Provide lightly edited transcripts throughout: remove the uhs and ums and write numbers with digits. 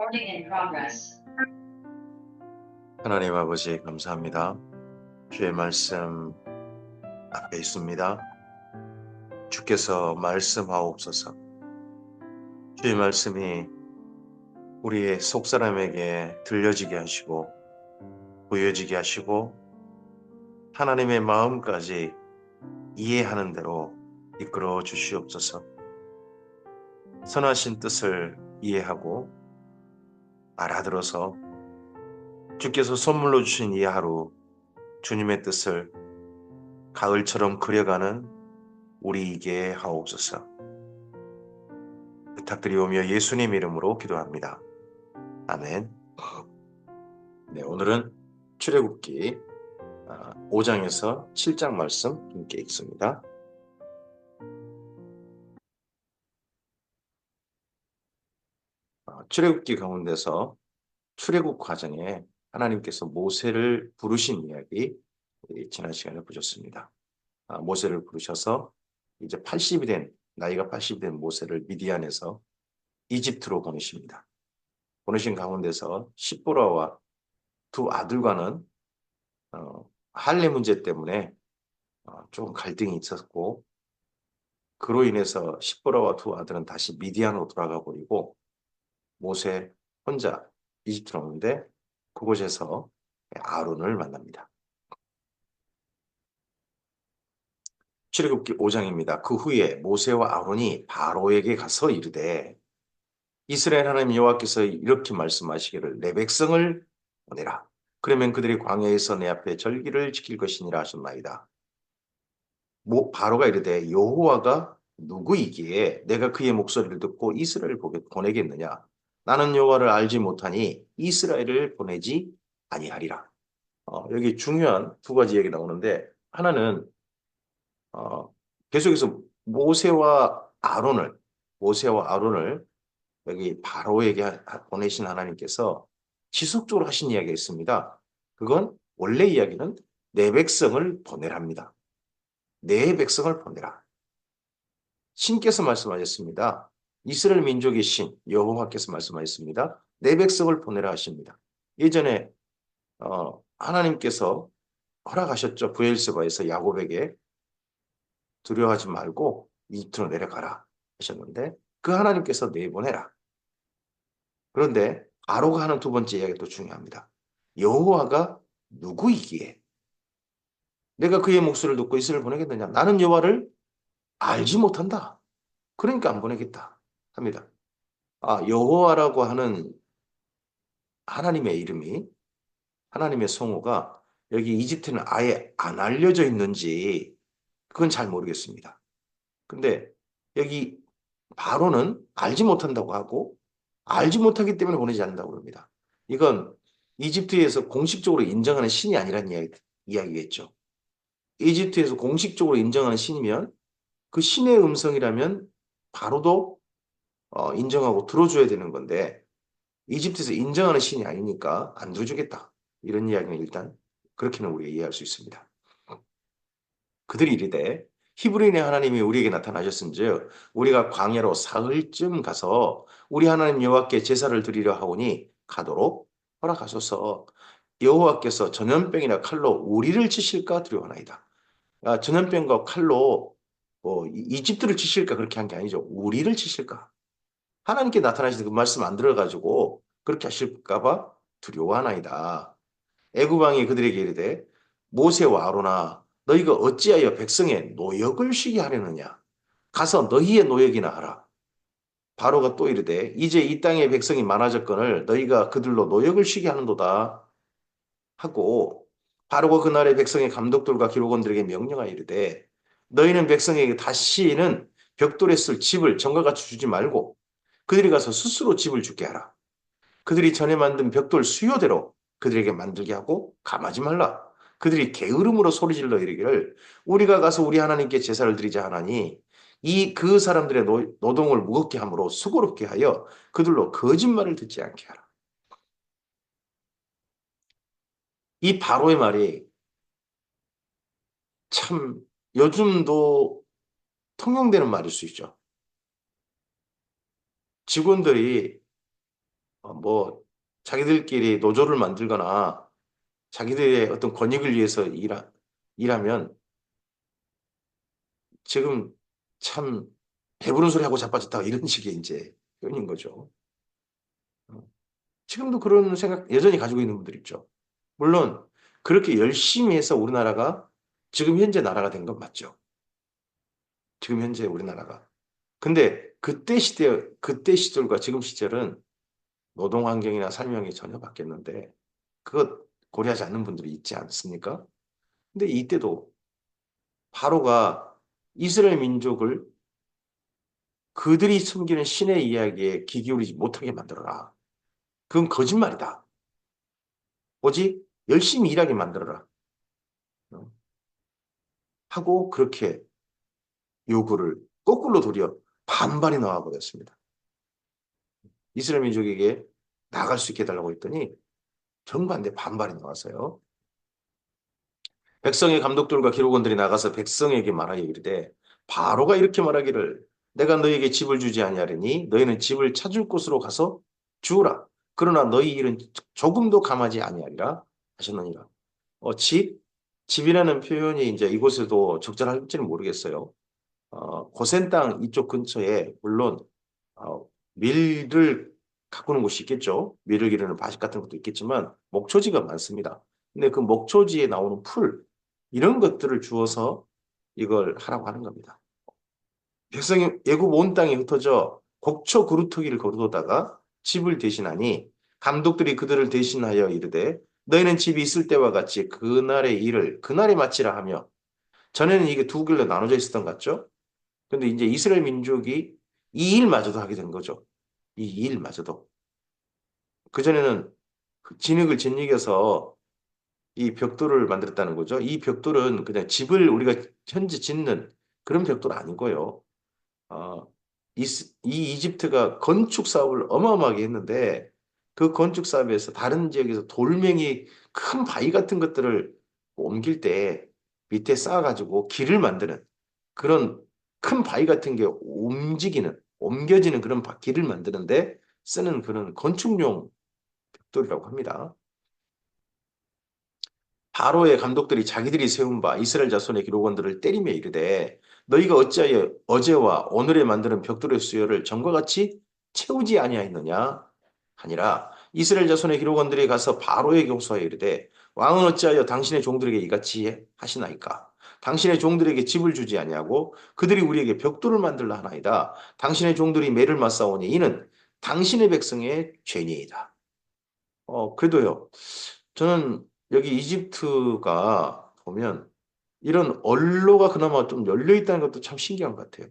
Recording in progress. 하나님 아버지 감사합니다. 주의 말씀 앞에 있습니다. 주께서 말씀하옵소서. 주의 말씀이 우리의 속사람에게 들려지게 하시고 보여지게 하시고 하나님의 마음까지 이해하는 대로 이끌어 주시옵소서. 선하신 뜻을 이해하고 알아들어서 주께서 선물로 주신 이 하루 주님의 뜻을 가을처럼 그려가는 우리에게 하옵소서. 부탁드리오며 예수님 이름으로 기도합니다. 아멘. 네, 오늘은 출애굽기 5장에서 7장 말씀 함께 읽습니다. 출애굽기 가운데서 출애굽 과정에 하나님께서 모세를 부르신 이야기 지난 시간에 보셨습니다. 모세를 부르셔서 이제 나이가 80이 된 모세를 미디안에서 이집트로 보내십니다. 보내신 가운데서 십보라와 두 아들과는 할례 문제 때문에 조금 갈등이 있었고 그로 인해서 십보라와 두 아들은 다시 미디안으로 돌아가 버리고 모세 혼자 이집트로 오는데 그곳에서 아론을 만납니다. 출애굽기 5장입니다. 그 후에 모세와 아론이 바로에게 가서 이르되 이스라엘 하나님 여호와께서 이렇게 말씀하시기를 내 백성을 보내라. 그러면 그들이 광야에서 내 앞에 절기를 지킬 것이니라 하셨나이다. 바로가 이르되 여호와가 누구이기에 내가 그의 목소리를 듣고 이스라엘을 보내겠느냐? 나는 여호와를 알지 못하니 이스라엘을 보내지 아니하리라. 여기 중요한 두 가지 얘기 나오는데 하나는 계속해서 모세와 아론을 여기 바로에게 보내신 하나님께서 지속적으로 하신 이야기가 있습니다. 그건 원래 이야기는 내 백성을 보내랍니다. 내 백성을 보내라. 신께서 말씀하셨습니다. 이스라엘 민족의 신 여호와께서 말씀하셨습니다. 내 백성을 보내라 하십니다. 예전에 하나님께서 허락하셨죠. 브엘세바에서 야곱에게 두려워하지 말고 이집트로 내려가라 하셨는데 그 하나님께서 내보내라. 그런데 바로가 하는 두 번째 이야기가 또 중요합니다. 여호와가 누구이기에 내가 그의 목소리를 듣고 이스라엘을 보내겠느냐? 나는 여호와를 알지 못한다. 그러니까 안 보내겠다 합니다. 여호와라고 하는 하나님의 이름이 하나님의 성호가 여기 이집트는 아예 안 알려져 있는지 그건 잘 모르겠습니다. 근데 여기 바로는 알지 못한다고 하고 알지 못하기 때문에 보내지 않는다고 합니다. 이건 이집트에서 공식적으로 인정하는 신이 아니라는 이야기겠죠. 이집트에서 공식적으로 인정하는 신이면 그 신의 음성이라면 바로도 인정하고 들어줘야 되는 건데 이집트에서 인정하는 신이 아니니까 안 들어주겠다. 이런 이야기는 일단 그렇게는 우리가 이해할 수 있습니다. 그들이 이르되 히브리인의 하나님이 우리에게 나타나셨은즉 우리가 광야로 사흘쯤 가서 우리 하나님 여호와께 제사를 드리려 하오니 가도록 허락하소서. 여호와께서 전염병이나 칼로 우리를 치실까 두려워하나이다. 전염병과 칼로 이집트를 치실까 그렇게 한 게 아니죠. 우리를 치실까. 하나님께 나타나신 그 말씀 안 들어가지고 그렇게 하실까 봐 두려워하나이다. 애굽왕이 그들에게 이르되 모세와 아로나 너희가 어찌하여 백성의 노역을 쉬게 하려느냐 가서 너희의 노역이나 하라. 바로가 또 이르되 이제 이 땅의 백성이 많아졌거늘 너희가 그들로 노역을 쉬게 하는도다 하고 바로가 그날의 백성의 감독들과 기록원들에게 명령하여 이르되 너희는 백성에게 다시는 벽돌에 쓸 집을 전과 같이 주지 말고 그들이 가서 스스로 집을 짓게 하라. 그들이 전에 만든 벽돌 수요대로 그들에게 만들게 하고 감하지 말라. 그들이 게으름으로 소리질러 이르기를 우리가 가서 우리 하나님께 제사를 드리자 하나니 그 사람들의 노동을 무겁게 함으로 수고롭게 하여 그들로 거짓말을 듣지 않게 하라. 이 바로의 말이 참 요즘도 통용되는 말일 수 있죠. 직원들이 뭐 자기들끼리 노조를 만들거나 자기들의 어떤 권익을 위해서 일하면 지금 참 배부른 소리 하고 자빠졌다 이런 식의 이제 표현인 거죠. 어, 지금도 그런 생각 여전히 가지고 있는 분들 있죠. 물론 그렇게 열심히 해서 우리나라가 지금 현재 나라가 된 건 맞죠. 지금 현재 우리나라가. 근데 그때 시절과 지금 시절은 노동 환경이나 삶의 환경이 전혀 바뀌었는데 그것 고려하지 않는 분들이 있지 않습니까? 근데 이때도 바로가 이스라엘 민족을 그들이 숨기는 신의 이야기에 귀 기울이지 못하게 만들어라. 그건 거짓말이다. 오직 열심히 일하게 만들어라. 어, 하고 그렇게 요구를 거꾸로 도리어 반발이 나와버렸습니다. 이스라엘 민족에게 나갈 수 있게 해달라고 했더니 정반대 반발이 나왔어요. 백성의 감독들과 기록원들이 나가서 백성에게 말하여 이르되 바로가 이렇게 말하기를 내가 너희에게 집을 주지 아니하리니 너희는 집을 찾을 곳으로 가서 주우라. 그러나 너희 일은 조금도 감하지 아니하리라 하셨느니라. 집이라는 표현이 이제 이곳에도 적절할지는 모르겠어요. 고센 땅 이쪽 근처에 물론 밀을 가꾸는 곳이 있겠죠. 밀을 기르는 밭 같은 것도 있겠지만 목초지가 많습니다. 근데 그 목초지에 나오는 풀 이런 것들을 주어서 이걸 하라고 하는 겁니다. 백성이 애굽 온 땅에 흩어져 곡초 그루터기를 거두다가 집을 대신하니 감독들이 그들을 대신하여 이르되 너희는 집이 있을 때와 같이 그날의 일을 그날에 마치라 하며 전에는 이게 두 길로 나눠져 있었던 것 같죠? 근데 이제 이스라엘 민족이 이 일마저도 하게 된 거죠. 이 일마저도. 그전에는 진흙을 짓이겨서 이 벽돌을 만들었다는 거죠. 이 벽돌은 그냥 집을 우리가 현재 짓는 그런 벽돌 아니고요. 어, 이 이집트가 건축 사업을 어마어마하게 했는데 그 건축 사업에서 다른 지역에서 돌멩이 큰 바위 같은 것들을 옮길 때 밑에 쌓아가지고 길을 만드는 그런 큰 바위 같은 게 옮겨지는 그런 길을 만드는데 쓰는 그런 건축용 벽돌이라고 합니다. 바로의 감독들이 자기들이 세운 바 이스라엘 자손의 기록원들을 때리며 이르되 너희가 어찌하여 어제와 오늘에 만드는 벽돌의 수요를 전과 같이 채우지 아니하였느냐 하니라 이스라엘 자손의 기록원들이 가서 바로에게 호소하여 이르되 왕은 어찌하여 당신의 종들에게 이같이 하시나이까 당신의 종들에게 집을 주지 아니하고 그들이 우리에게 벽돌을 만들라 하나이다 당신의 종들이 매를 맞사오니 이는 당신의 백성의 죄니이다. 그래도요. 저는 여기 이집트가 보면 이런 언로가 그나마 좀 열려 있다는 것도 참 신기한 것 같아요.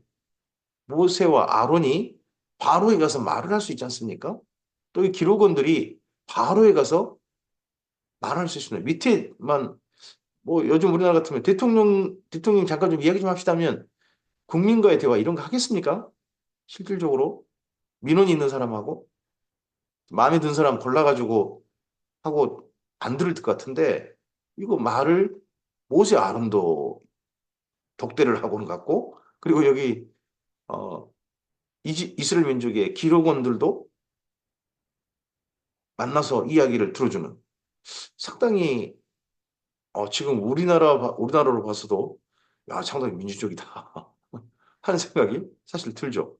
모세와 아론이 바로에 가서 말을 할 수 있지 않습니까? 또 이 기록원들이 바로에 가서 말할 수 있습니다. 밑에만 뭐 요즘 우리나라 같으면 대통령 잠깐 좀 이야기 좀 합시다 하면 국민과의 대화 이런 거 하겠습니까? 실질적으로 민원이 있는 사람하고 마음에 든 사람 골라가지고 하고 안 들을 것 같은데 이거 말을 모세 아론도 독대를 하고는 같고 그리고 여기 어, 이스라엘 민족의 기록원들도 만나서 이야기를 들어주는 상당히 지금 우리나라로 봐서도 야 상당히 민주적이다 하는 생각이 사실 들죠.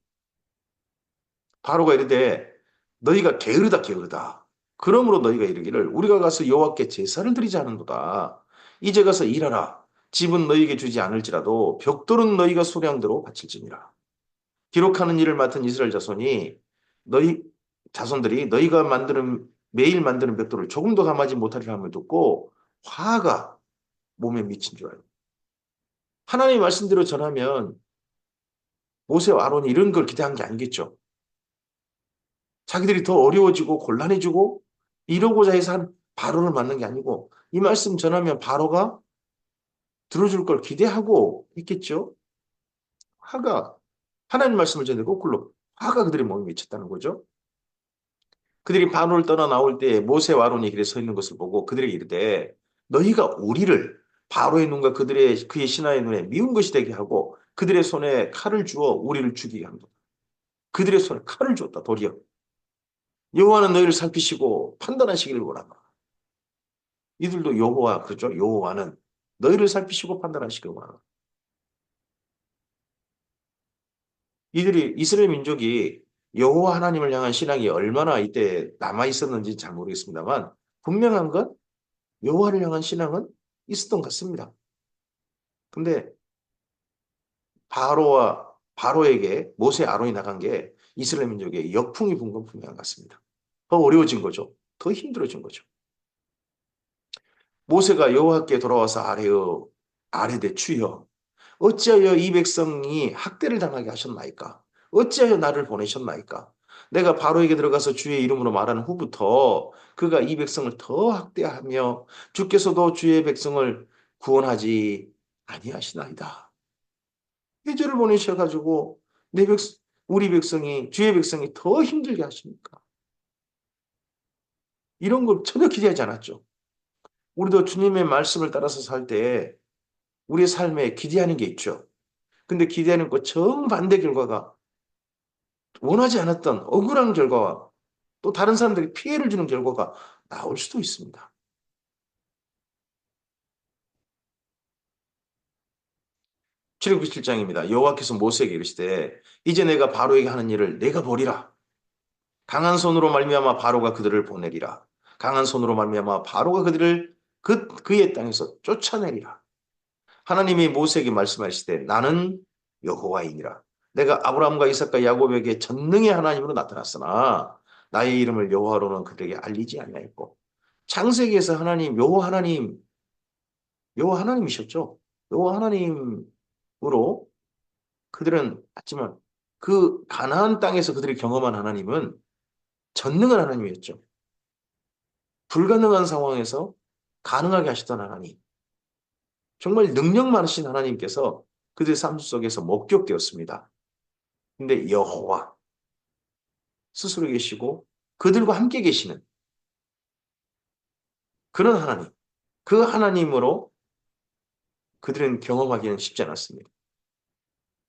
바로가 이르되 너희가 게으르다 게으르다. 그러므로 너희가 이르기를 우리가 가서 여호와께 제사를 드리지 않은도다. 이제 가서 일하라. 집은 너희에게 주지 않을지라도 벽돌은 너희가 소량대로 바칠지니라. 기록하는 일을 맡은 이스라엘 너희 자손들이 너희가 매일 만드는 벽돌을 조금도 감하지 못하리라 함을 듣고 화가 몸에 미친 줄 알고 하나님의 말씀대로 전하면 모세와 아론이 이런 걸 기대한 게 아니겠죠. 자기들이 더 어려워지고 곤란해지고 이러고자 해서 한 바로를 만난 게 아니고 이 말씀 전하면 바로가 들어줄 걸 기대하고 있겠죠. 화가 하나님 말씀을 전해 거꾸로 화가 그들의 몸에 미쳤다는 거죠. 그들이 바로를 떠나 나올 때 모세와 아론이 길에 서 있는 것을 보고 그들에게 이르되 너희가 우리를 바로의 눈과 그의 신하의 눈에 미운 것이 되게 하고 그들의 손에 칼을 주어 우리를 죽이게 한다. 그들의 손에 칼을 주었다 도리어. 여호와는 너희를 살피시고 판단하시기를 원하노라. 이들도 여호와 그죠? 여호와는 너희를 살피시고 판단하시기를 원하노라. 이들이 이스라엘 민족이 여호와 하나님을 향한 신앙이 얼마나 이때 남아 있었는지 잘 모르겠습니다만 분명한 건 여호와를 향한 신앙은 있었던 것 같습니다. 근데 바로에게 모세 아론이 나간 게 이스라엘 민족의 역풍이 분 건 분명한 것 같습니다. 더 어려워진 거죠. 더 힘들어진 거죠. 모세가 여호와께 돌아와서 아뢰되 주여 어찌하여 이 백성이 학대를 당하게 하셨나이까? 어찌하여 나를 보내셨나이까? 내가 바로에게 들어가서 주의 이름으로 말한 후부터 그가 이 백성을 더 학대하며 주께서도 주의 백성을 구원하지 아니하시나이다. 해저를 보내셔가지고 내 우리 백성이 주의 백성이 더 힘들게 하십니까? 이런 걸 전혀 기대하지 않았죠. 우리도 주님의 말씀을 따라서 살 때 우리의 삶에 기대하는 게 있죠. 근데 기대하는 것 정반대 결과가 원하지 않았던 억울한 결과와 또 다른 사람들이 피해를 주는 결과가 나올 수도 있습니다. 출애굽기 7장입니다. 여호와께서 모세에게 이르시되 이제 내가 바로에게 하는 일을 내가 보리라. 강한 손으로 말미암아 바로가 그들을 보내리라. 강한 손으로 말미암아 바로가 그들을 그의 땅에서 쫓아내리라. 하나님이 모세에게 말씀하시되 나는 여호와이니라. 내가 아브라함과 이삭과 야곱에게 전능의 하나님으로 나타났으나 나의 이름을 여호와로는 그들에게 알리지 아니하였고 창세기에서 하나님 여호와 하나님이셨죠. 여호와 하나님으로 그들은 봤지만 그 가나안 땅에서 그들이 경험한 하나님은 전능한 하나님이었죠. 불가능한 상황에서 가능하게 하셨던 하나님. 정말 능력 많으신 하나님께서 그들의 삶 속에서 목격되었습니다. 근데 여호와 스스로 계시고 그들과 함께 계시는 그런 하나님, 그 하나님으로 그들은 경험하기는 쉽지 않았습니다.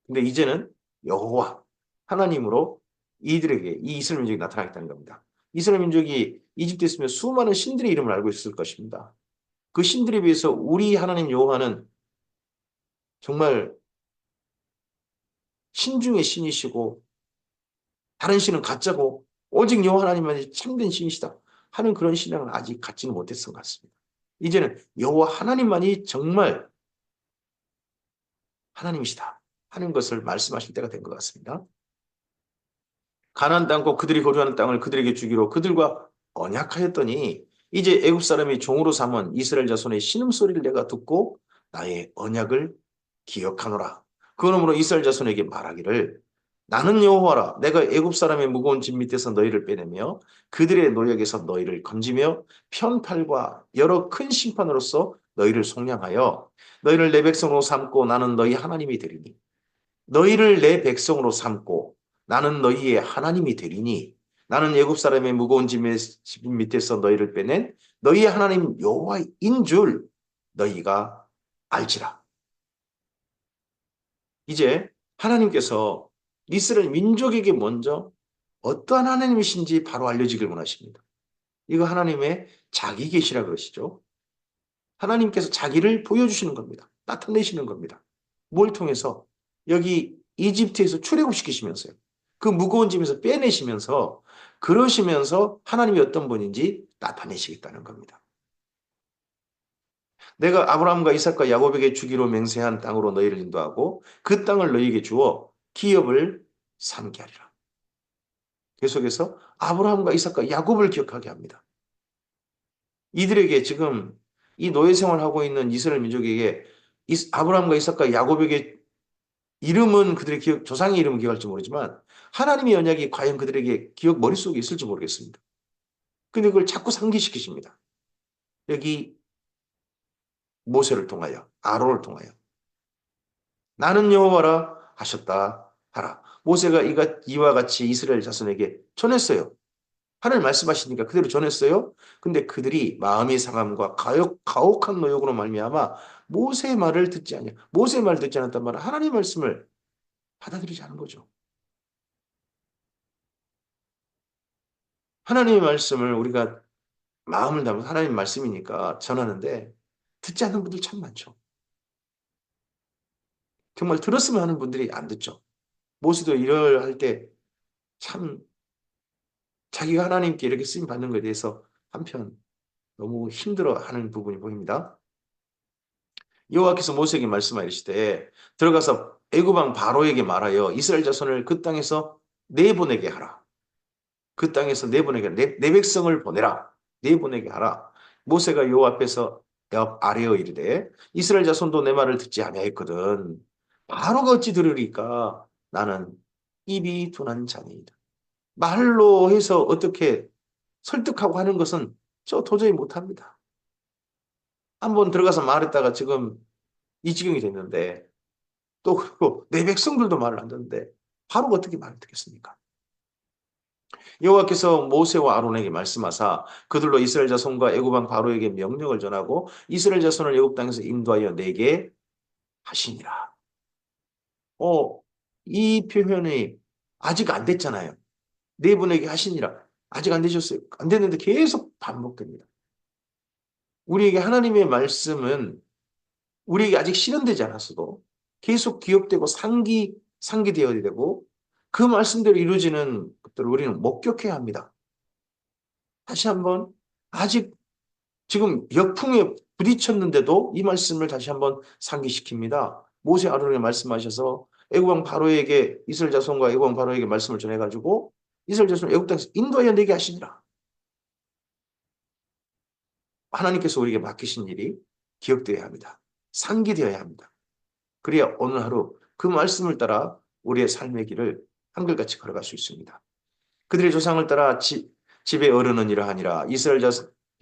근데 이제는 여호와 하나님으로 이들에게 이 이스라엘 민족이 나타나겠다는 겁니다. 이스라엘 민족이 이집트에 있으면 수많은 신들의 이름을 알고 있을 것입니다. 그 신들에 비해서 우리 하나님 여호와는 정말 신 중의 신이시고 다른 신은 가짜고 오직 여호와 하나님만이 참된 신이시다 하는 그런 신앙을 아직 갖지는 못했던 것 같습니다. 이제는 여호와 하나님만이 정말 하나님이시다 하는 것을 말씀하실 때가 된 것 같습니다. 가나안 땅과 그들이 거주하는 땅을 그들에게 주기로 그들과 언약하였더니 이제 애굽 사람이 종으로 삼은 이스라엘 자손의 신음소리를 내가 듣고 나의 언약을 기억하노라. 그러므로 이스라엘 자손에게 말하기를 나는 여호와라. 내가 애굽 사람의 무거운 짐 밑에서 너희를 빼내며 그들의 노역에서 너희를 건지며 편팔과 여러 큰 심판으로서 너희를 속량하여 너희를 내 백성으로 삼고 나는 너희 하나님이 되리니 너희를 내 백성으로 삼고 나는 너희의 하나님이 되리니 나는 애굽 사람의 무거운 짐 밑에서 너희를 빼낸 너희의 하나님 여호와인 줄 너희가 알지라. 이제 하나님께서 이스라엘 민족에게 먼저 어떠한 하나님이신지 바로 알려지길 원하십니다. 이거 하나님의 자기 계시라 그러시죠. 하나님께서 자기를 보여주시는 겁니다. 나타내시는 겁니다. 뭘 통해서? 여기 이집트에서 출애굽시키시면서요. 그 무거운 짐에서 빼내시면서 그러시면서 하나님이 어떤 분인지 나타내시겠다는 겁니다. 내가 아브라함과 이삭과 야곱에게 주기로 맹세한 땅으로 너희를 인도하고 그 땅을 너희에게 주어 기업을 삼게 하리라. 계속해서 아브라함과 이삭과 야곱을 기억하게 합니다. 이들에게 지금 이 노예 생활하고 있는 이스라엘 민족에게 아브라함과 이삭과 야곱에게 이름은 그들의 조상의 이름은 기억할지 모르지만 하나님의 언약이 과연 그들에게 기억 머릿속에 있을지 모르겠습니다. 근데 그걸 자꾸 상기시키십니다. 여기 모세를 통하여 아론을 통하여 나는 여호와라 하셨다 하라. 모세가 이와 같이 이스라엘 자손에게 전했어요. 하나님 말씀하시니까 그대로 전했어요. 근데 그들이 마음의 상함과 가혹한 노역으로 말미암아 모세의 말을 듣지 않냐. 모세의 말을 듣지 않았단 말은 하나님의 말씀을 받아들이지 않은 거죠. 하나님의 말씀을 우리가 마음을 담아서 하나님 말씀이니까 전하는데 듣지 않는 분들 참 많죠. 정말 들었으면 하는 분들이 안 듣죠. 모세도 이럴 때 참 자기가 하나님께 이렇게 쓰임 받는 것에 대해서 한편 너무 힘들어하는 부분이 보입니다. 여호와께서 모세에게 말씀하시되 들어가서 애굽 왕 바로에게 말하여 이스라엘 자손을 그 땅에서 내보내게 하라. 그 땅에서 내보내게 하라. 내 백성을 보내라. 내보내게 하라. 모세가 여호와 앞에서 아뢰어 이르되 이스라엘 자손도 내 말을 듣지 아니하였거든. 바로가 어찌 들으리까? 나는 입이 둔한 자니이다. 말로 해서 어떻게 설득하고 하는 것은 저 도저히 못합니다. 한번 들어가서 말했다가 지금 이 지경이 됐는데 또 그리고 내 백성들도 말을 안 듣는데 바로가 어떻게 말을 듣겠습니까? 여호와께서 모세와 아론에게 말씀하사 그들로 이스라엘 자손과 애굽 왕 바로에게 명령을 전하고 이스라엘 자손을 애굽 땅에서 인도하여 내게 하시니라. 어, 이 표현이 아직 안 됐잖아요. 내보내게 하시니라. 아직 안 되셨어요. 안 됐는데 계속 반복됩니다. 우리에게 하나님의 말씀은 우리에게 아직 실현되지 않았어도 계속 기억되고 상기되어야 되고 그 말씀대로 이루어지는 것들을 우리는 목격해야 합니다. 다시 한번 아직 지금 역풍에 부딪혔는데도 이 말씀을 다시 한번 상기시킵니다. 모세 아론에게 말씀하셔서 애굽왕 바로에게 이스라엘 자손과 애굽왕 바로에게 말씀을 전해가지고 이스라엘 자손을 애굽 땅에서 인도하여 내게 하시니라. 하나님께서 우리에게 맡기신 일이 기억되어야 합니다. 상기되어야 합니다. 그래야 오늘 하루 그 말씀을 따라 우리의 삶의 길을 한결같이 걸어갈 수 있습니다. 그들의 조상을 따라 집의 어른은 이러하니라.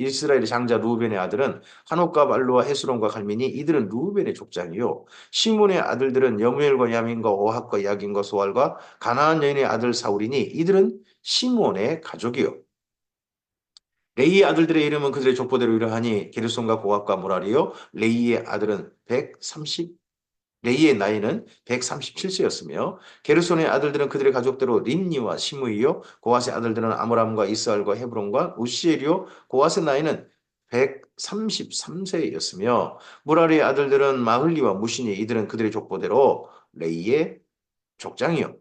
이스라엘의 장자 루벤의 아들은 한옥과 말로와 헤스론과 갈미니 이들은 루벤의 족장이요. 시몬의 아들들은 여무엘과 야민과 오합과 야긴과 소알과 가나안 여인의 아들 사울이니 이들은 시몬의 가족이요. 레이의 아들들의 이름은 그들의 족보대로 이러하니 게르손과 고압과 무라리요. 레이의 나이는 137세였으며 게르손의 아들들은 그들의 가족대로 린니와 시므이요 고핫의 아들들은 아므람과 이스알과 헤브론과 우시엘이요 고핫의 나이는 133세였으며 무라리의 아들들은 마흘리와 무시니 이들은 그들의 족보대로 레이의 족장이요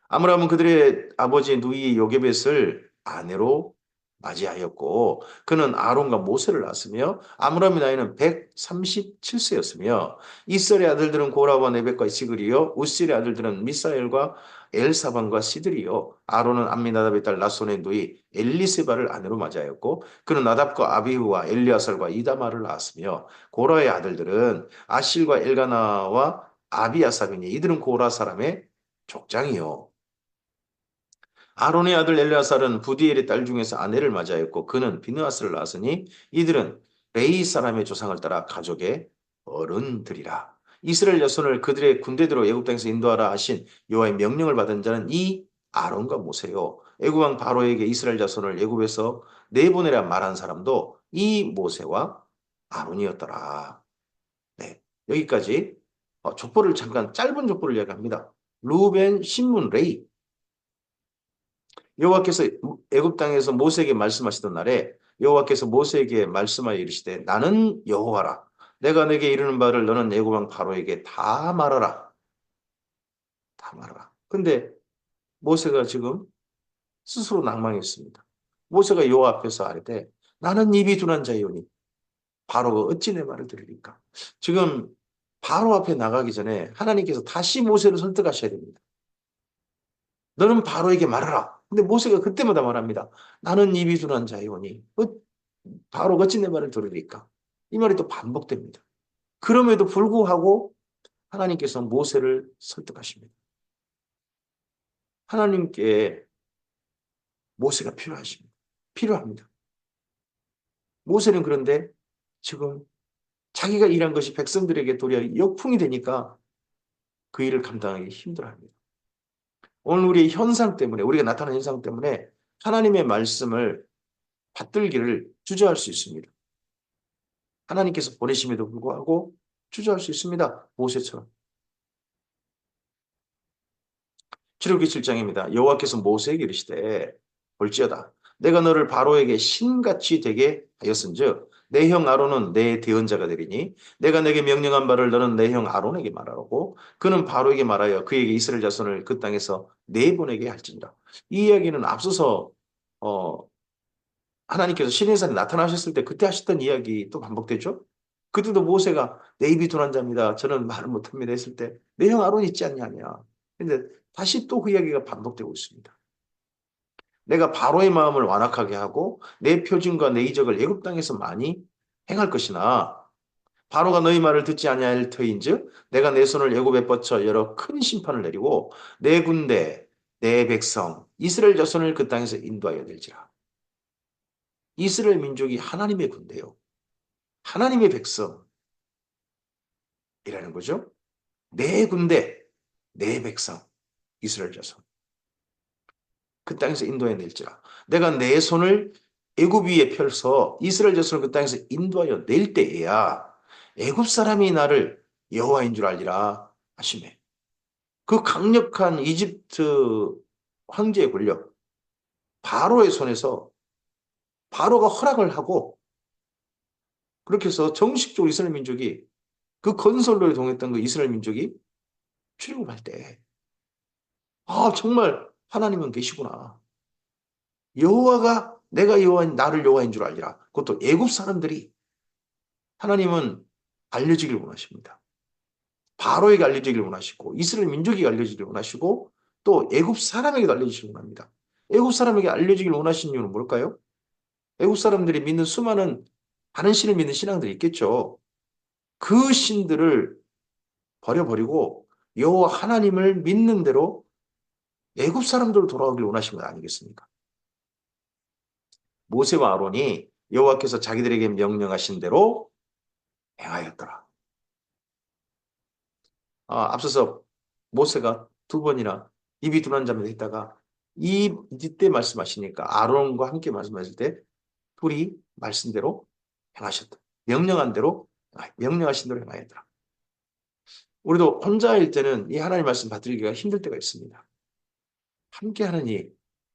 아므람은 그들의 아버지 누이 요게벳을 아내로 맞이하였고 그는 아론과 모세를 낳았으며 아므람의 나이는 137세였으며 이스라엘의 아들들은 고라와 네벡과 시그리요 우시엘의 아들들은 미사엘과 엘사반과 시드리요 아론은 암미나답의 딸 나손의 누이 엘리세바를 아내로 맞이하였고 그는 나답과 아비후와 엘리아살과 이다마를 낳았으며 고라의 아들들은 아실과 엘가나와 아비아삽이니 이들은 고라 사람의 족장이요 아론의 아들 엘르아살은 부디엘의 딸 중에서 아내를 맞이하였고 그는 비느하스를 낳았으니 이들은 레이 사람의 조상을 따라 가족의 어른들이라. 이스라엘 자손을 그들의 군대대로 애굽 땅에서 인도하라 하신 여호와의 명령을 받은 자는 이 아론과 모세요. 애굽 왕 바로에게 이스라엘 자손을 애굽에서 내보내라 말한 사람도 이 모세와 아론이었더라. 네, 여기까지 족보를 잠깐 짧은 족보를 이야기합니다. 루벤, 신문, 레이 여호와께서 애굽 땅에서 모세에게 말씀하시던 날에 여호와께서 모세에게 말씀하여 이르시되 나는 여호와라. 내가 내게 이르는 바를 너는 애굽 왕 바로에게 다 말하라. 다 말하라. 근데 모세가 지금 스스로 낭망했습니다. 모세가 여호와 앞에서 아뢰되 나는 입이 둔한 자이오니 바로가 어찌 내 말을 들으리까? 지금 바로 앞에 나가기 전에 하나님께서 다시 모세를 설득하셔야 됩니다. 너는 바로에게 말하라. 근데 모세가 그때마다 말합니다. 나는 입이 둔한 자이오니 바로 어찌 내 말을 들으리까? 이 말이 또 반복됩니다. 그럼에도 불구하고 하나님께서 모세를 설득하십니다. 하나님께 모세가 필요합니다. 모세는 그런데 지금 자기가 일한 것이 백성들에게 도리어 역풍이 되니까 그 일을 감당하기 힘들어합니다. 오늘 우리의 현상 때문에 우리가 나타나는 현상 때문에 하나님의 말씀을 받들기를 주저할 수 있습니다. 하나님께서 보내심에도 불구하고 주저할 수 있습니다. 모세처럼. 출애굽기 7장입니다. 여호와께서 모세에게 이르시되 볼지어다. 내가 너를 바로에게 신같이 되게 하였은즉 내 형 아론은 내 대언자가 되리니 내가 내게 명령한 바를 너는 내 형 아론에게 말하라고 그는 바로에게 말하여 그에게 이스라엘 자손을 그 땅에서 내보내게 할지니라. 이 이야기는 앞서서 어, 하나님께서 시내산에 나타나셨을 때 그때 하셨던 이야기 또 반복되죠. 그때도 모세가 내 입이 둔한 자입니다. 저는 말을 못합니다 했을 때 내 형 아론 있지 않냐냐. 근데 다시 또 그 이야기가 반복되고 있습니다. 내가 바로의 마음을 완악하게 하고 내 표징과 내 이적을 애굽 땅에서 많이 행할 것이나 바로가 너희 말을 듣지 아니할 터인즉 내가 내 손을 애굽에 뻗쳐 여러 큰 심판을 내리고 내 군대 내 백성 이스라엘 자손을 그 땅에서 인도하여 될지라. 이스라엘 민족이 하나님의 군대요. 하나님의 백성이라는 거죠. 내 군대 내 백성 이스라엘 자손 그 땅에서 인도해 낼지라. 내가 내 손을 애굽 위에 펼서 이스라엘 자손을 그 땅에서 인도하여 낼 때에야 애굽 사람이 나를 여호와인 줄 알리라 하시네. 그 강력한 이집트 황제의 권력, 바로의 손에서 바로가 허락을 하고 그렇게 해서 정식적으로 이스라엘 민족이 그 건설로에 동했던 그 이스라엘 민족이 출애굽할 때, 아 정말 하나님은 계시구나. 여호와가 내가 여호와인 나를 여호와인 줄 알리라. 그것도 애굽 사람들이 하나님은 알려지길 원하십니다. 바로에게 알려지길 원하시고 이스라엘 민족에게 알려지길 원하시고 또 애굽 사람에게도 알려지길 원합니다. 애굽 사람에게 알려지길 원하시는 이유는 뭘까요? 애국 사람들이 믿는 수많은 다른 신을 믿는 신앙들이 있겠죠. 그 신들을 버려버리고 여호와 하나님을 믿는 대로 애굽 사람들로 돌아오길 원하신 것 아니겠습니까? 모세와 아론이 여호와께서 자기들에게 명령하신 대로 행하였더라. 앞서서 모세가 두 번이나 입이 둔한 자면 했다가 이때 말씀하시니까 아론과 함께 말씀하실 때 둘이 말씀대로 행하셨다. 명령한 대로 명령하신 대로 행하였더라. 우리도 혼자일 때는 이 하나님 말씀 받들기가 힘들 때가 있습니다. 함께 하는 이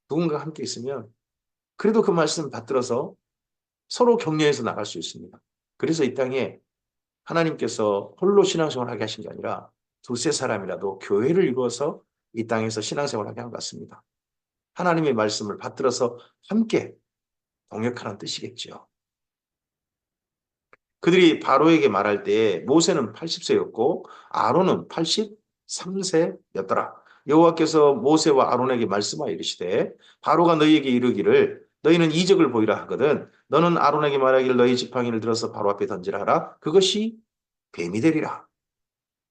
누군가 함께 있으면 그래도 그 말씀 받들어서 서로 격려해서 나갈 수 있습니다. 그래서 이 땅에 하나님께서 홀로 신앙생활을 하게 하신 게 아니라 두세 사람이라도 교회를 이루어서 이 땅에서 신앙생활을 하게 한 것 같습니다. 하나님의 말씀을 받들어서 함께 동역하는 뜻이겠죠. 그들이 바로에게 말할 때 모세는 80세였고 아론은 83세였더라. 여호와께서 모세와 아론에게 말씀하여 이르시되 바로가 너희에게 이르기를 너희는 이적을 보이라 하거든 너는 아론에게 말하기를 너희 지팡이를 들어서 바로 앞에 던지라 하라. 그것이 뱀이 되리라.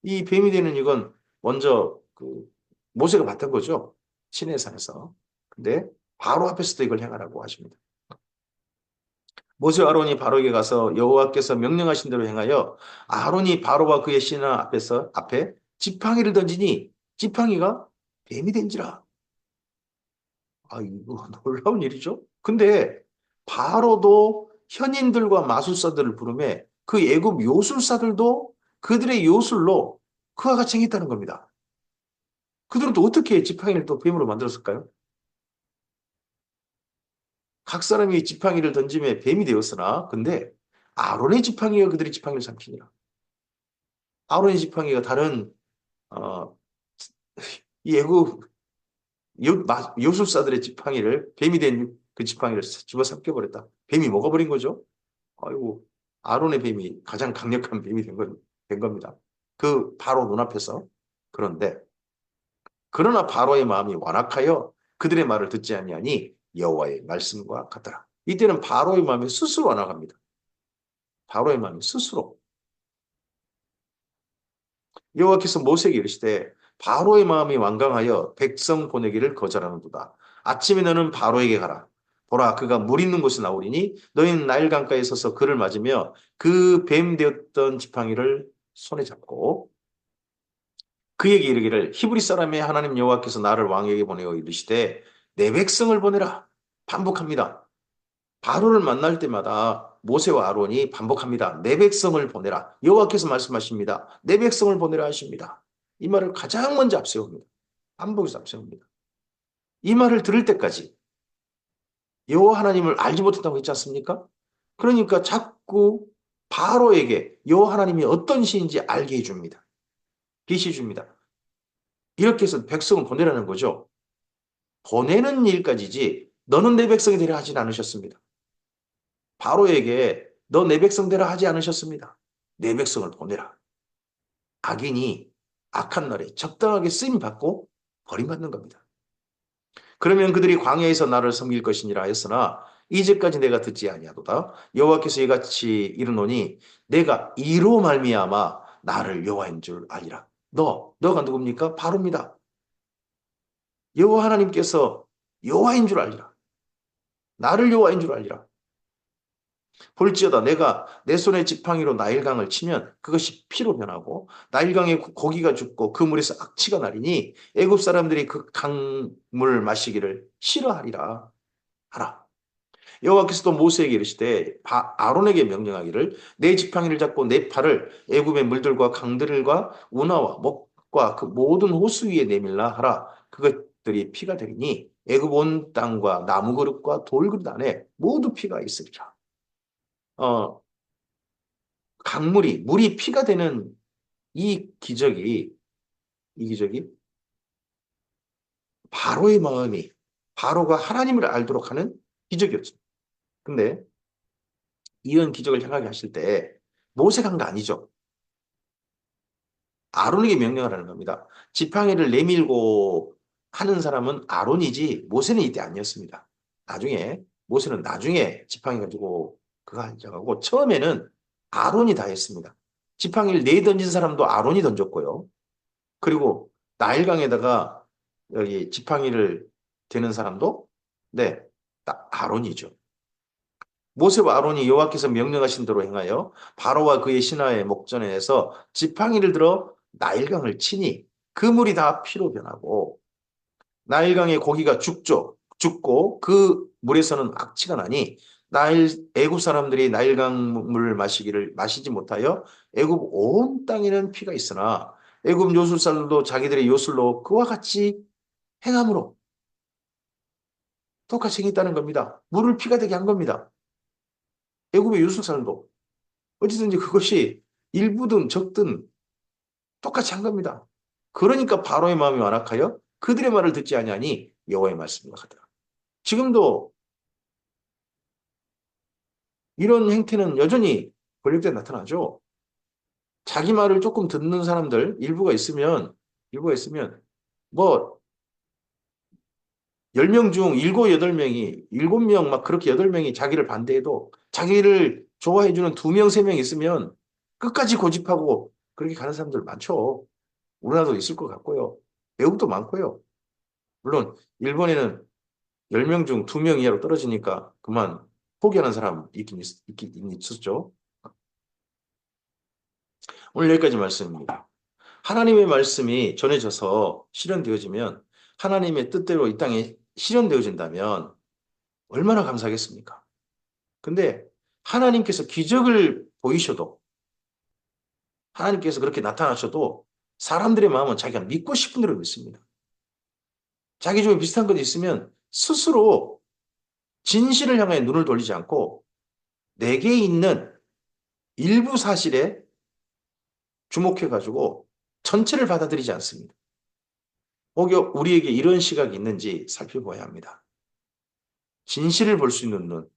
이 뱀이 되는 이건 먼저 모세가 봤던 거죠. 시내산에서. 근데 바로 앞에서도 이걸 행하라고 하십니다. 모세와 아론이 바로에게 가서 여호와께서 명령하신 대로 행하여 아론이 바로와 그의 신하 앞에 지팡이를 던지니 지팡이가 뱀이 된지라. 이거 놀라운 일이죠. 근데 바로도 현인들과 마술사들을 부르매 그 애굽 요술사들도 그들의 요술로 그와 같이 행했다는 겁니다. 그들은 또 어떻게 지팡이를 또 뱀으로 만들었을까요? 각 사람이 지팡이를 던짐에 뱀이 되었으나 근데 아론의 지팡이가 그들의 지팡이를 삼키니라. 아론의 지팡이가 다른 어, 이 애국 요술사들의 지팡이를 뱀이 된 그 지팡이를 집어삼켜 버렸다. 뱀이 먹어버린 거죠. 아이고 아론의 뱀이 가장 강력한 뱀이 된 겁니다. 그 바로 눈앞에서. 그런데 그러나 바로의 마음이 완악하여 그들의 말을 듣지 아니하니 여호와의 말씀과 같더라. 이때는 바로의 마음이 스스로 완악합니다. 바로의 마음이 스스로. 여호와께서 모세에게 이르시되 바로의 마음이 완강하여 백성 보내기를 거절하는도다. 아침에 너는 바로에게 가라. 보라 그가 물 있는 곳에 나오리니 너희는 나일 강가에 서서 그를 맞으며 그 뱀 되었던 지팡이를 손에 잡고 그에게 이르기를 히브리 사람의 하나님 여호와께서 나를 왕에게 보내어 이르시되 내 백성을 보내라. 반복합니다. 바로를 만날 때마다 모세와 아론이 반복합니다. 내 백성을 보내라. 여호와께서 말씀하십니다. 내 백성을 보내라 하십니다. 이 말을 가장 먼저 앞세웁니다. 반복해서 앞세웁니다. 이 말을 들을 때까지 여호와 하나님을 알지 못한다고 했지 않습니까? 그러니까 자꾸 바로에게 여호와 하나님이 어떤 신인지 알게 해줍니다. 계시 줍니다. 이렇게 해서 백성을 보내라는 거죠. 보내는 일까지지 너는 내 백성이 되려 하진 않으셨습니다. 바로에게 너 내 백성 되라 하지 않으셨습니다. 내 백성을 보내라. 악인이 악한 날에 적당하게 쓰임 받고 버림받는 겁니다. 그러면 그들이 광야에서 나를 섬길 것이니라 했으나 이제까지 내가 듣지 아니하도다. 여호와께서 이같이 이르노니 내가 이로 말미암아 나를 여호와인 줄 알리라. 너가 누굽니까? 바로입니다. 여호와 하나님께서 여호와인 줄 알리라. 나를 여호와인 줄 알리라. 볼지어다 내가 내 손에 지팡이로 나일강을 치면 그것이 피로 변하고 나일강에 고기가 죽고 그 물에서 악취가 나리니 애굽 사람들이 그 강물 마시기를 싫어하리라 하라. 여호와께서도 모세에게 이르시되 아론에게 명령하기를 내 지팡이를 잡고 내 팔을 애굽의 물들과 강들과 운하와 목과 그 모든 호수 위에 내밀라 하라. 그것들이 피가 되리니 애굽 온 땅과 나무 그릇과 돌 그릇 안에 모두 피가 있으리라. 어, 물이 피가 되는 이 기적이 바로의 마음이 바로가 하나님을 알도록 하는 기적이었죠. 근데 이런 기적을 행하게 하실 때 모세가 한 거 아니죠. 아론에게 명령을 하는 겁니다. 지팡이를 내밀고 하는 사람은 아론이지 모세는 이때 아니었습니다. 모세는 나중에 지팡이 가지고 그거 하자고 처음에는 아론이 다 했습니다. 지팡이를 내던진 사람도 아론이 던졌고요. 그리고 나일강에다가 여기 지팡이를 대는 사람도 네, 딱 아론이죠. 모세와 아론이 여호와께서 명령하신 대로 행하여 바로와 그의 신하의 목전에서 지팡이를 들어 나일강을 치니 그 물이 다 피로 변하고 나일강의 고기가 죽고 그 물에서는 악취가 나니 애굽 사람들이 나일강 물을 마시지 못하여 애굽 온 땅에는 피가 있으나 애굽 요술사들도 자기들의 요술로 그와 같이 행함으로 똑같이 행했다는 겁니다. 물을 피가 되게 한 겁니다. 애굽의 요술사들도 어찌든지 그것이 일부든 적든 똑같이 한 겁니다. 그러니까 바로의 마음이 완악하여 그들의 말을 듣지 아니하니 여호와의 말씀을 하더라. 지금도 이런 행태는 여전히 권력 때 나타나죠. 자기 말을 조금 듣는 사람들 일부가 있으면 뭐 10명 중 7, 8명이 7명 막 그렇게 8명이 자기를 반대해도 자기를 좋아해주는 2명, 3명 있으면 끝까지 고집하고 그렇게 가는 사람들 많죠. 우리나라도 있을 것 같고요. 외국도 많고요. 물론 일본에는 10명 중 2명 이하로 떨어지니까 그만 포기하는 사람 있긴 있었죠. 오늘 여기까지 말씀입니다. 하나님의 말씀이 전해져서 실현되어지면 하나님의 뜻대로 이 땅에 실현되어진다면 얼마나 감사하겠습니까? 근데 하나님께서 기적을 보이셔도 하나님께서 그렇게 나타나셔도 사람들의 마음은 자기가 믿고 싶은 대로 믿습니다. 자기 중에 비슷한 것이 있으면 스스로 진실을 향해 눈을 돌리지 않고 내게 있는 일부 사실에 주목해가지고 전체를 받아들이지 않습니다. 오히려 우리에게 이런 시각이 있는지 살펴봐야 합니다. 진실을 볼 수 있는 눈,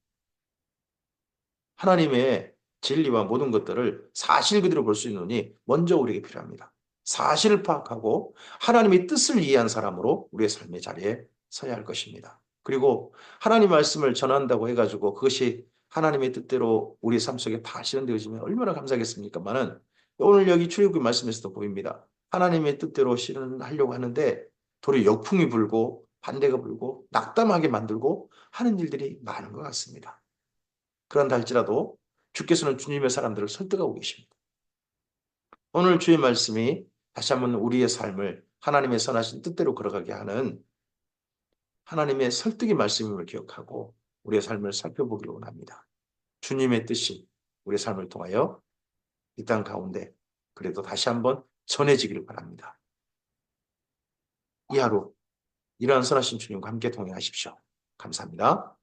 하나님의 진리와 모든 것들을 사실 그대로 볼 수 있는 눈이 먼저 우리에게 필요합니다. 사실을 파악하고 하나님의 뜻을 이해한 사람으로 우리의 삶의 자리에 서야 할 것입니다. 그리고 하나님 말씀을 전한다고 해가지고 그것이 하나님의 뜻대로 우리 삶 속에 다 실현되어지면 얼마나 감사하겠습니까만은 오늘 여기 출애굽기 말씀에서도 보입니다. 하나님의 뜻대로 실현하려고 하는데 도리어 역풍이 불고 반대가 불고 낙담하게 만들고 하는 일들이 많은 것 같습니다. 그런다 할지라도 주께서는 주님의 사람들을 설득하고 계십니다. 오늘 주의 말씀이 다시 한번 우리의 삶을 하나님의 선하신 뜻대로 걸어가게 하는 하나님의 설득의 말씀임을 기억하고 우리의 삶을 살펴보기를 원합니다. 주님의 뜻이 우리의 삶을 통하여 이 땅 가운데 그래도 다시 한번 전해지기를 바랍니다. 이 하루 이러한 선하신 주님과 함께 동행하십시오. 감사합니다.